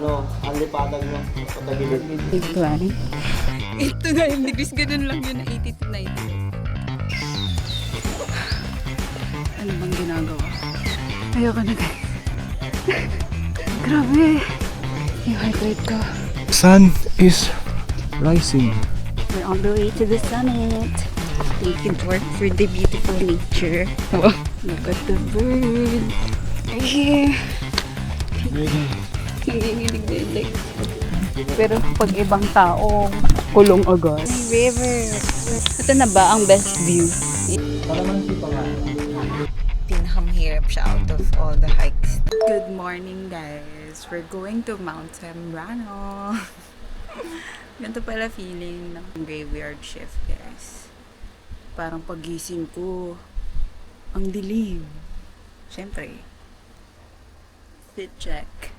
Ang lipatan nyo, patagilid. Big one. 8 to 9 degrees, ganun lang yun, 80 to 90. Ano bang ginagawa? Ayoko na guys. Grabe. Yung heart rate ko. Sun is rising. We're on the way to the summit. Looking for the beautiful nature. Wow. Look at the bird. Right here. Nanginginig na yung legs. Pero pag ibang taong kulong agad. River. Ito na ba ang best view? Pinakamahirap siya out of all the hikes. Good morning guys. We're going to Mount Sembrano. Ganito pala feeling ng graveyard shift guys. Parang pagising ko, ang dilim. Siyempre, fit check.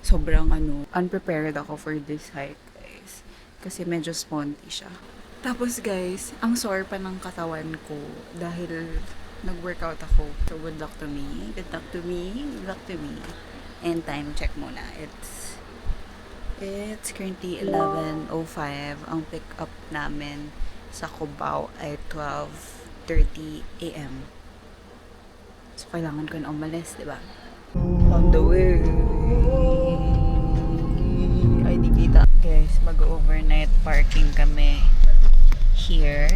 Sobrang unprepared ako for this hike guys. Kasi medyo sponty siya. Tapos guys, ang sore pa ng katawan ko dahil nag-workout ako. So good luck to me. Good luck to me. Good luck to me. And time check muna. It's currently 11:05. Ang pick up namin sa Cubao ay 12:30 a.m. So kailangan ko na umalis, di ba? On the way. Ay, di kita. Guys, mag-overnight parking kami here.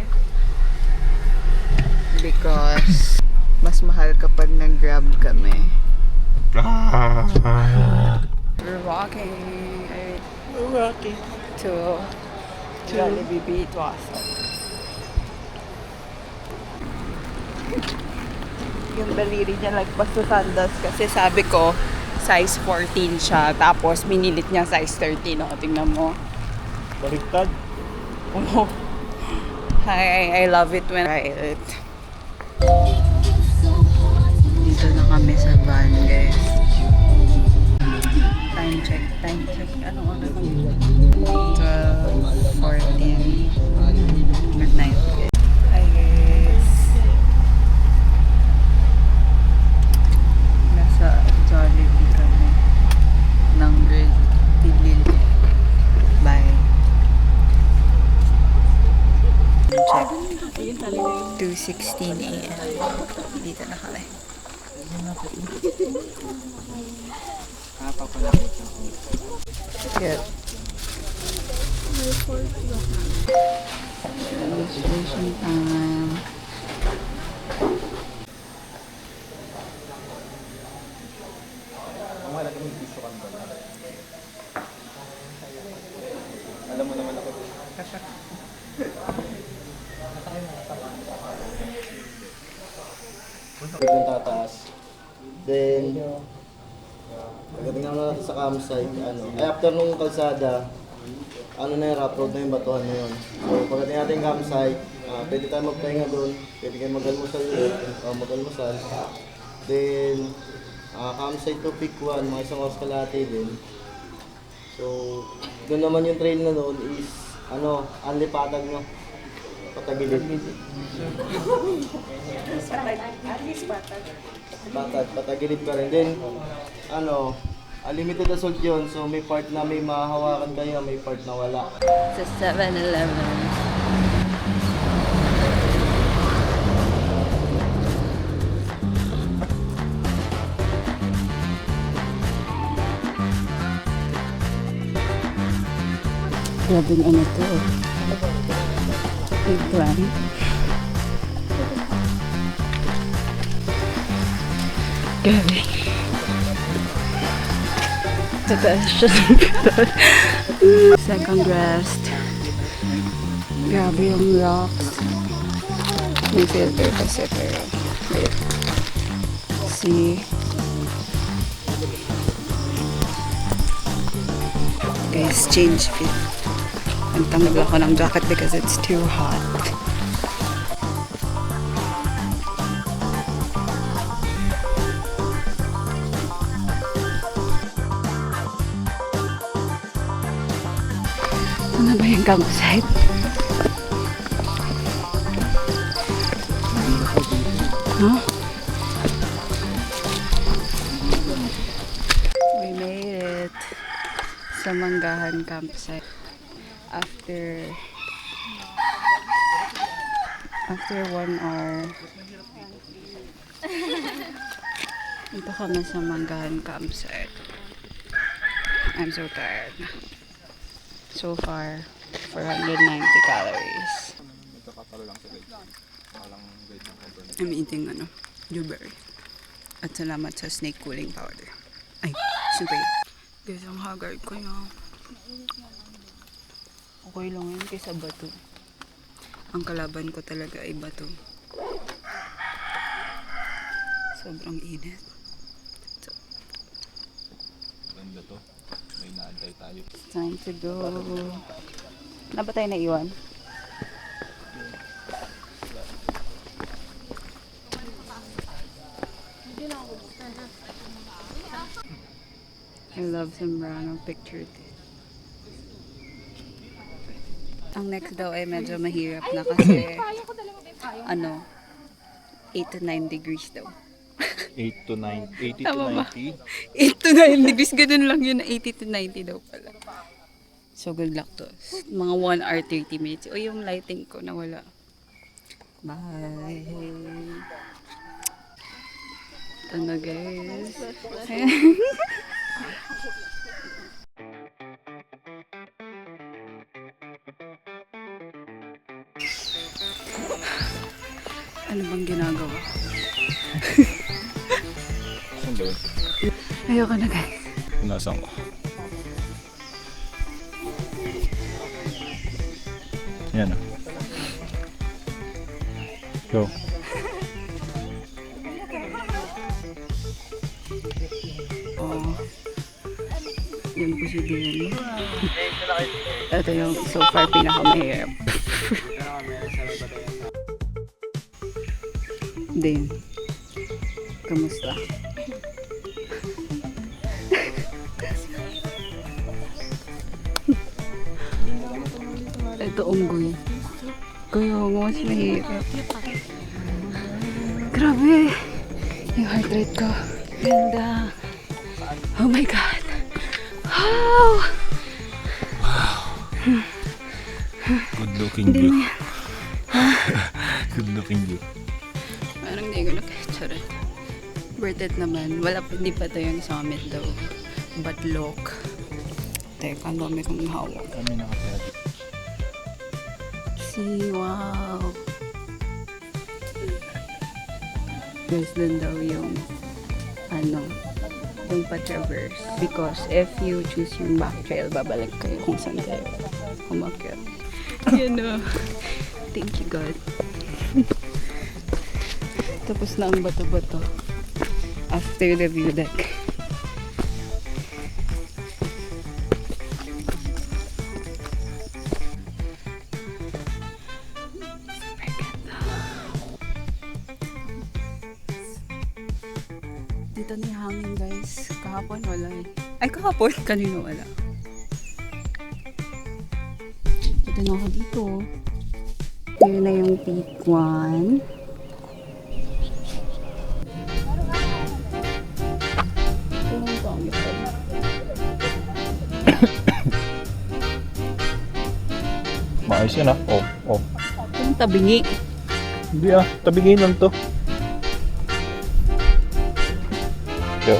Because mas mahal kapag nag-grab kami. We're walking. We're walking to Jollibee Bitwaso. Yung daliri niya lagpas sa sandals kasi sabi ko size 14 siya tapos minilit niya size 13. O, tingnan mo. Baliktad. Oh. I love it when I try it. Dito na kami sa van guys. Time check. Anong oras na? 12:14 midnight guys. Hi guys. Nasa Jollibee kami ng Pilil. Bye. Check. 2:16 a.m. Dito na kami. Good. Registration time. Alam mo naman ako. Biglang tataas. Then, pagdating naman natin sa campsite, after nung kalsada, na yung rough road na yung batuhan na yun. So, pagdating natin campsite, pwede tayo magpahinga doon, pwede kayo mag-almusal ulit, mag-almusal. Then, campsite to pick 1, mga isang oras kalahati din. So, doon naman yung trail na doon is, ang lipatan nyo. Patagilid. Patagilid pa rin. Then, unlimited assault yun. So, may part na may mahahawakan kayo, may part na wala. Sa 7-Eleven. Grabe ang to. Big one. Grabe. Tataas siya sa pitan. Second rest. Grabe yung rocks. May filter kasi pero wait. See. Guys, change fit. Nagtanggal ako ng jacket because it's too hot. Ano ba yung campsite? Huh? We made it. sa Manggahan campsite. After 1 hour, dito kami sa Manggahan campsite. I'm so tired. So far, 490 calories. I'm eating blueberry. At salamat sa snake cooling powder. Ay, spray. Guys, ang haggard ko na. Okay lang yun kaysa bato. Ang kalaban ko talaga ay bato. Sobrang init. Ganda to. May naantay tayo. It's time to go. Na ba tayo naiwan? I love Zambrano picture this. Ang next daw ay medyo mahirap na kasi 8 to 9 degrees daw. 8 to 9, 80 to Tama ba? 90. 8 to 9 degrees, ganun lang yun, 80 to 90 daw pala. So good luck to us. Mga 1 hour 30 minutes. O yung lighting ko nawala. Bye. Ito na guys. Ano bang ginagawa? Saan ba yun? Ayoko na guys. Nasaan ko? Yan ah. Go. Oh. Yan po si Dian. Ito yung so far pinakamahirap. Din. Kamusta? Ito unggoy. Kaya nga mas mahirap. Grabe! Yung heart rate ko. Ganda. Oh my God! Wow! Good looking Hindi view. mo yan. Good looking view. Parang hindi ko nakacharot. Worth it naman. Hindi pa ito yung summit daw. But look. Teka, ang dami kong hawak. Kami nakatira dito. See, wow. Guys, dun daw yung yung pa-traverse. Because if you choose yung back trail, babalik kayo kung saan kayo umakyat. Yan o. Thank you, God. Tapos na ang bato-bato. After the view deck. Dito na yung hangin guys. Kahapon wala eh. Ay kahapon? Kanino wala. Dito na ako dito. Yun na yung peak 1. Maayos yun ah. Oh. Yung tabingi. Hindi ah. Tabingin lang to. Yo.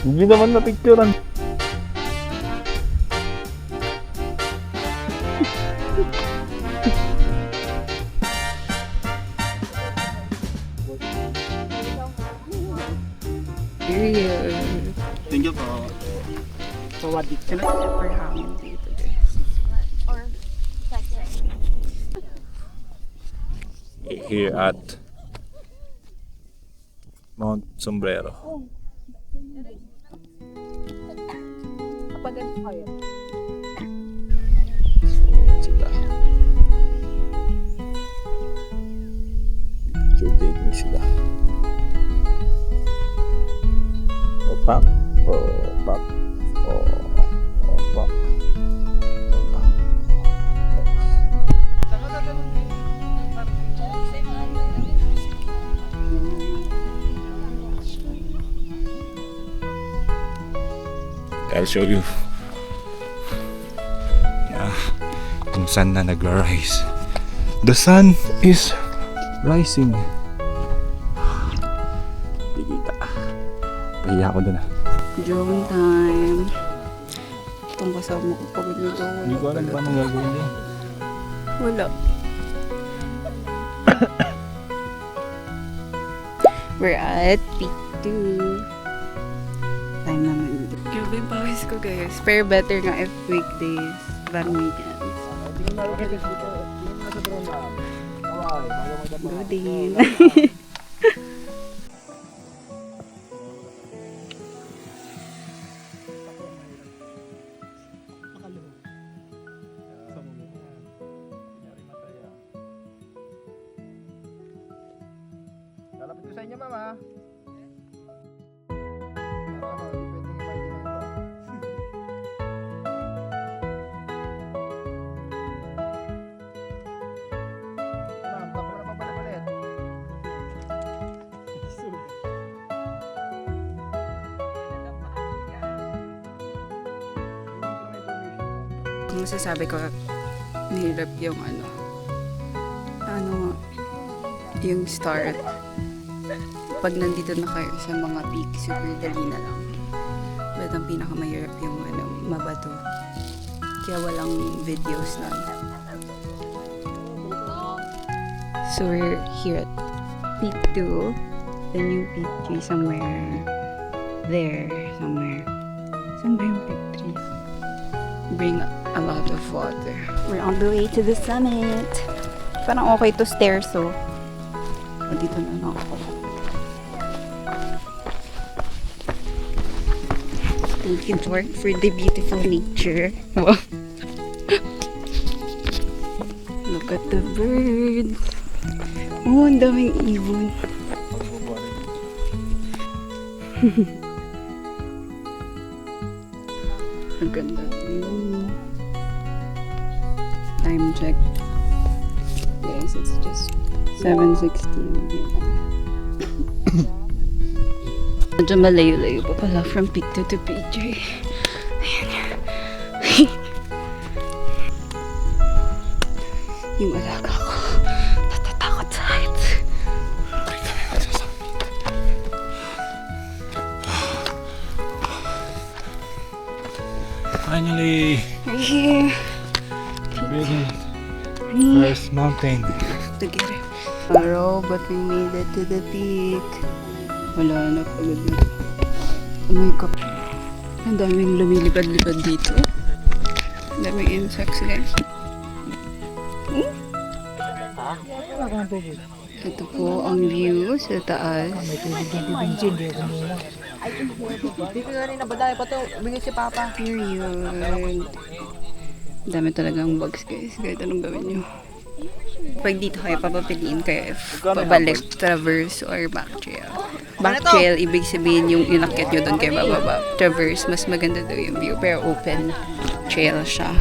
Hindi naman na-picturean. Period. Thank you po. Pawadik ka na super hangin dito guys. Here at Mount Sombrero. Kapag ano kayo? Ayan sila. Picture taking sila. Pop. Oh, pop. Oh. I'll show you kung saan na nag-rise. The sun is rising. Di kita. Pahiya ako dun Drone time. Itong kasama ko pagod na daw. Hindi ko alam paano gagawin niya. Wala. We're at peak 2. Time naman. Grabe yung pawis ko guys. Pero better nga if weekdays than weekends. Go din. Lalapit ko sa inyo, mama. Hindi pwedeng i-fighting ng iba. Ma'am, baka mo na pabalik-balik. Kung masasabi ko, mahirap yung yung start. Pag nandito na kayo sa mga peak, super dali na lang. But ang pinakamahirap yung mabato. Kaya walang videos na. So we're here at peak 2. The new peak 3 somewhere there. Somewhere. Saan ba yung peak 3? Bring a lot of water. We're on the way to the summit. Parang okay to stairs, so dito na lang ako. Thank you, Lord, for the beautiful nature. Wow. Look at the birds. Oh, ang daming ibon. Ang ganda. Time check. Guys, it's just 7:16. Medyo malayo-layo pa pala from peak 2 to peak 3. Ayan. Yung alaga ko, natatakot sa heights. Finally! We're here. First mountain. Together. Tomorrow, but we made it to the peak. Wala na, pagod na. Oh my God. Ang daming lumilipad-lipad dito. Ang daming insects guys. Ito po ang view sa taas. Dito na rin nabadaya pa to. Bigay si Papa. Period. Ang dami talagang bugs guys. Kahit anong gawin nyo. Pag dito kayo, papapiliin kayo if pabalik, traverse, or back trail. Back trail, ibig sabihin yung inakyat nyo doon kayo bababa. Traverse, mas maganda daw yung view. Pero open trail siya.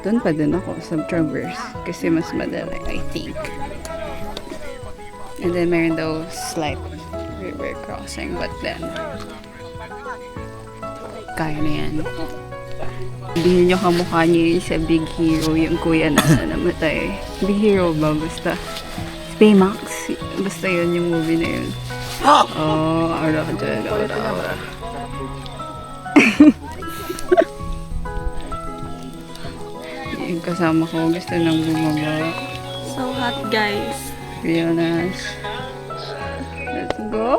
Doon pa din ako sa traverse. Kasi mas madali, I think. And then meron daw slight river crossing. But then, kaya na yan. Hindi nyo kamukha niyo sa Big Hero, yung kuya na namatay. Big Hero ba? Basta. Baymax. Basta yun yung movie na yun. Oh, ara dyan, ara. Yung kasama ko gusto nang bumaba. So hot, guys. Real nice. Let's go!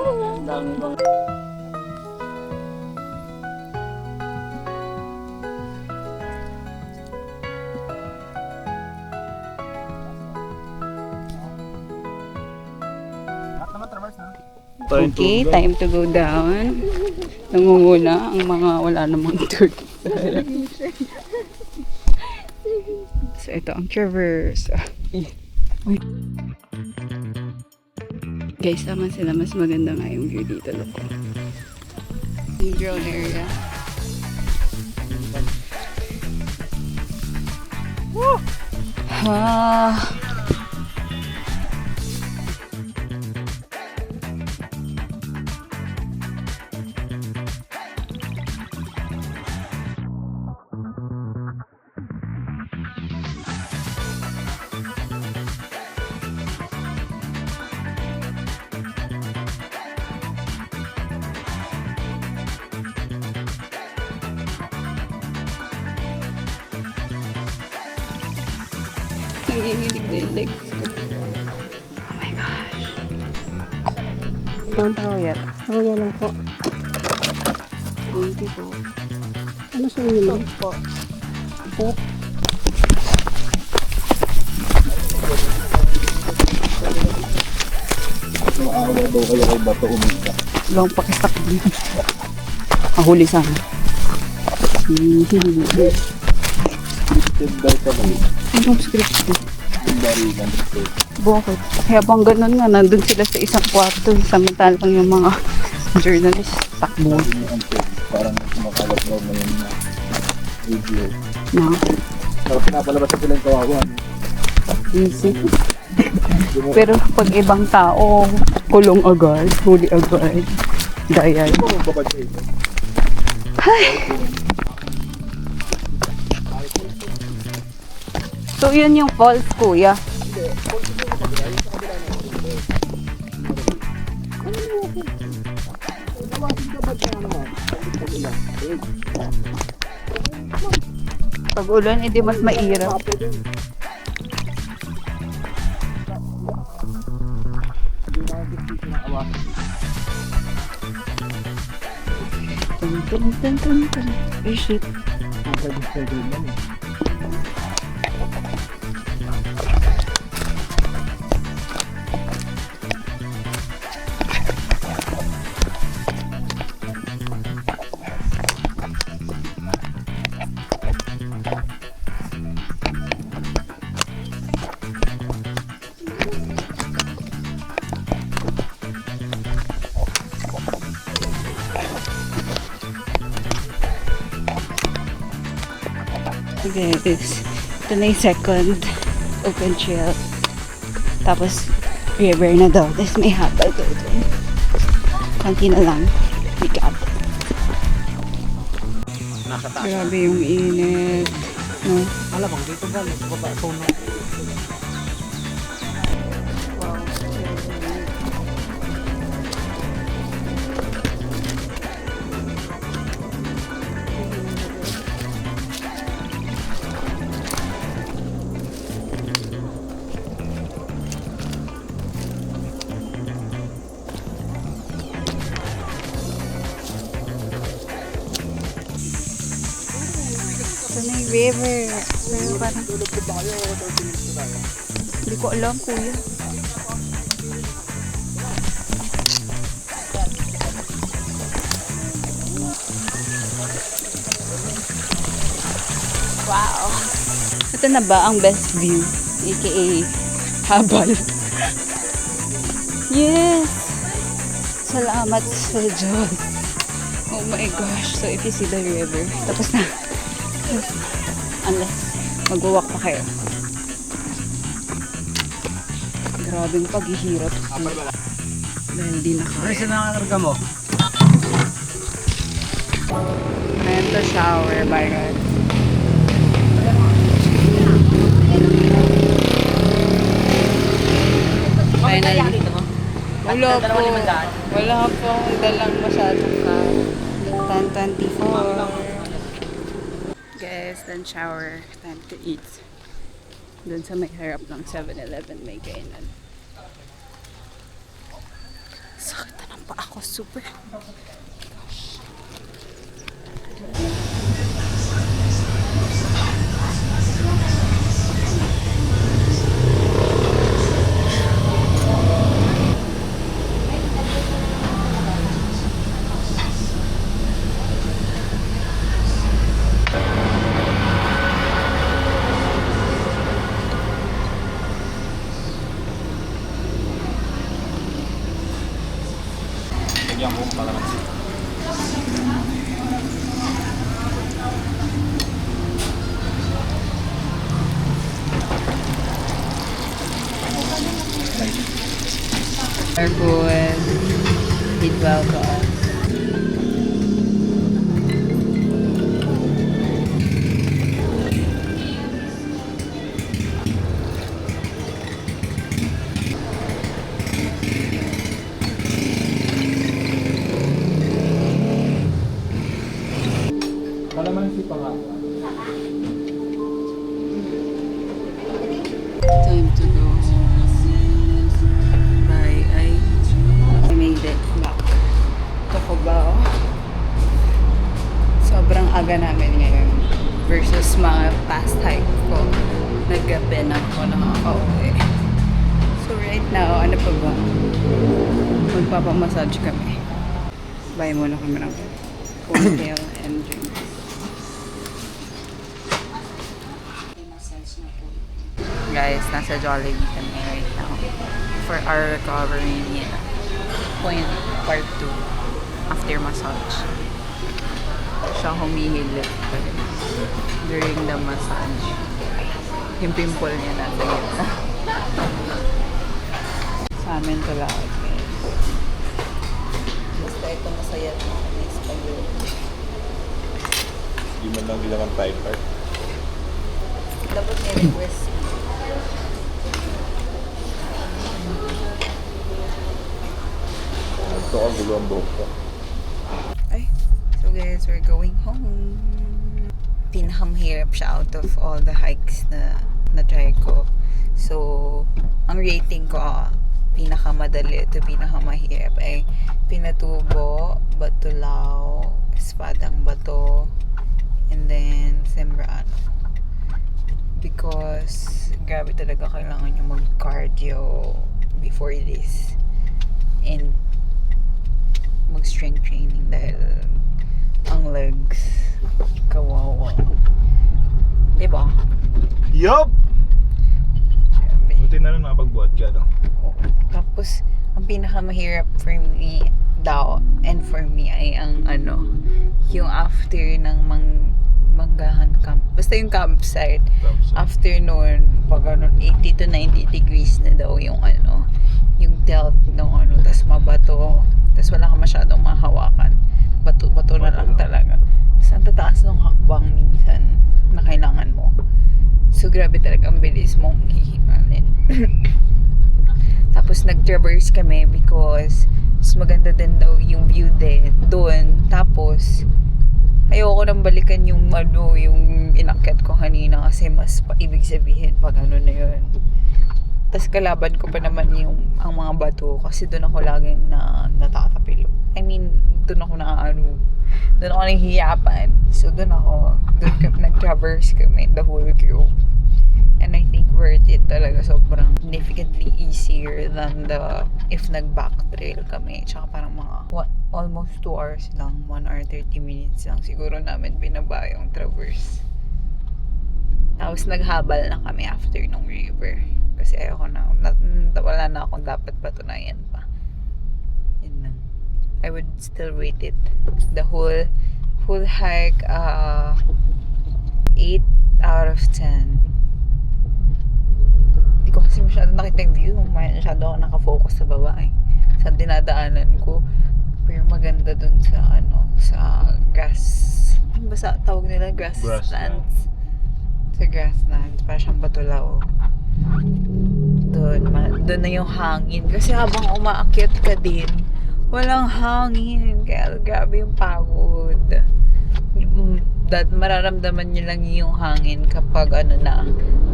Okay, time to go down. Nangunguna ang mga wala namang tour. So, ito ang traverse. Uy. Guys, tama sila. Mas maganda nga yung view dito. Look. Yung drone area. Woo! Ah. Nanginginig na yung legs ko. Oh my gosh. Don't throw yet. Ako yan lang po. Thank you po. Ano sa inyo lang? Po. Po. Maawa daw kayo kay Bato umista. Long pakistak din. Mahuli sana. Scripted daw ka ba? Anong script ko? Yung barilan. Bakit? Kaya bang ganun nga, nandun sila sa isang kwarto, samantalang yung mga journalist, takbo Sabi niya ang pwede. Parang kumakalat daw na yung video. na. Pero pinapalabas sa sila yung kawawa. Easy. Pero pag ibang tao, kulong agad, huli agad. Dayay. Ano ba babad kayo? So yun yung falls, kuya. Pag ulan, edi mas mairap. Dun, dun, dun, dun, dun. Ay, shit. Guys, ito na yung second open trail. Tapos, river na daw. Tapos may habal daw doon. Kanti na lang. Pick up. Grabe yung init. No? Alam mo, dito galing. Sa baba, puno. Ito na yung river. Pero parang... Hindi ko alam, kuya. Wow! Ito na ba ang best view? AKA habal. Yes! Salamat sa Diyos. Oh my gosh. So if you see the river, tapos na. Unless mag-walk pa kayo. Grabing paghihirap. Dahil di na Ano kaya. sa nakakarga mo? Time to shower, bye guys. Finally. Wala po. Wala po akong dalang masyadong ka. 10:24. Guys, then shower. Time to eat. Doon sa may harap ng 7-Eleven may kainan. Sakit na ng paa ko. Super. Gosh. Lagyan ko kalamansi. They're good. Eat well to us. Kalamansi pa nga. aga namin ngayon versus mga past hike ko. Naggabi na ako nakaka-uwi. So right now, ano pa ba? Magpapamassage kami. Buy muna kami ng cocktail and drinks. Guys, nasa Jollibee kami right now for our recovery point part 2 after massage. Siya humihilip during the massage. Yung pimple niya nasa gitna. Sa amin to lahat, guys. Basta ito masaya na kami sa pag-iwi. Hindi man lang bilang ang Thai card. Dapat ni-request mo. Ito ang gulo ang buhok ko. Ay, so guys, we're going home. Pinakamahirap siya out of all the hikes na na-try ko. So, ang rating ko, pinakamadali to pinakamahirap ay Pinatubo, Batulao, Espadang Bato, and then Sembrano. Because, grabe talaga kailangan nyo mag-cardio before this. And, mag-strength training dahil ang legs kawawa. Diba? Yup! Grabe. Buti na lang nakapagbuhat ka, no? Oo. Tapos, ang pinakamahirap for me daw and for me ay ang yung after ng manggahan camp. Basta yung campsite. After nun, pag 80 to 90 degrees na daw yung yung tilt ng tas mabato. Tas wala ka masyadong mahawakan. Bato-bato na lang talaga. Tas ang tataas ng hakbang minsan na kailangan mo. So grabe talaga ang bilis mong hihingalin. Tapos nag-traverse kami because mas maganda din daw yung view din doon. Tapos ayoko nang balikan yung yung inakyat ko kanina kasi mas ibig sabihin pag na yun. Tapos kalaban ko pa naman ang mga bato kasi doon ako laging natatapilo. I mean, doon ako doon ako nahihiyapan. So doon nag-traverse kami, the whole group. And I think worth it talaga. Sobrang significantly easier than if nag-back trail kami. Tsaka parang almost 2 hours lang. 1 hour 30 minutes lang. Siguro namin binaba yung traverse. Tapos naghabal na kami after nung river. Kasi ayoko wala na akong dapat patunayan pa. Yun lang. I would still rate it. The whole hike, 8 out of 10. Hindi ko kasi masyado nakita yung view. Masyado ako nakafocus sa baba eh. Sa dinadaanan ko. Pero maganda dun sa sa grass. Ano ba sa tawag nila? Grasslands. Sa grasslands. Parang siyang Batulao. Doon na yung hangin. Kasi habang umaakyat ka din, walang hangin. Kaya grabe yung pagod. Mararamdaman nyo lang yung hangin kapag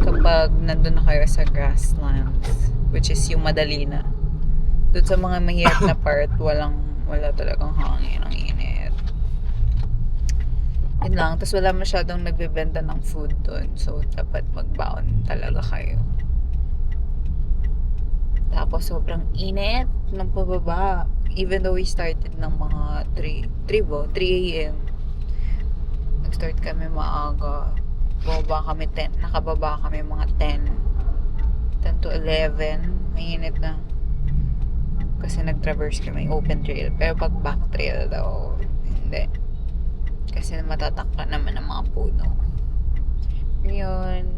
kapag nandun na kayo sa grasslands, which is yung madali na. Doon sa mga mahirap na part, wala talagang hangin. Ang init. Yun lang. Tapos wala masyadong nagbebenta ng food doon. So, dapat magbaon talaga kayo. Tapos, sobrang init ng pababa. Even though we started ng mga 3 a.m. Nag-start kami maaga. Nakababa kami mga 10 to 11. Mainit na. Kasi nag-traverse kami open trail. Pero pag back trail daw, hindi. Kasi matatakpan naman ang mga puno. Yun.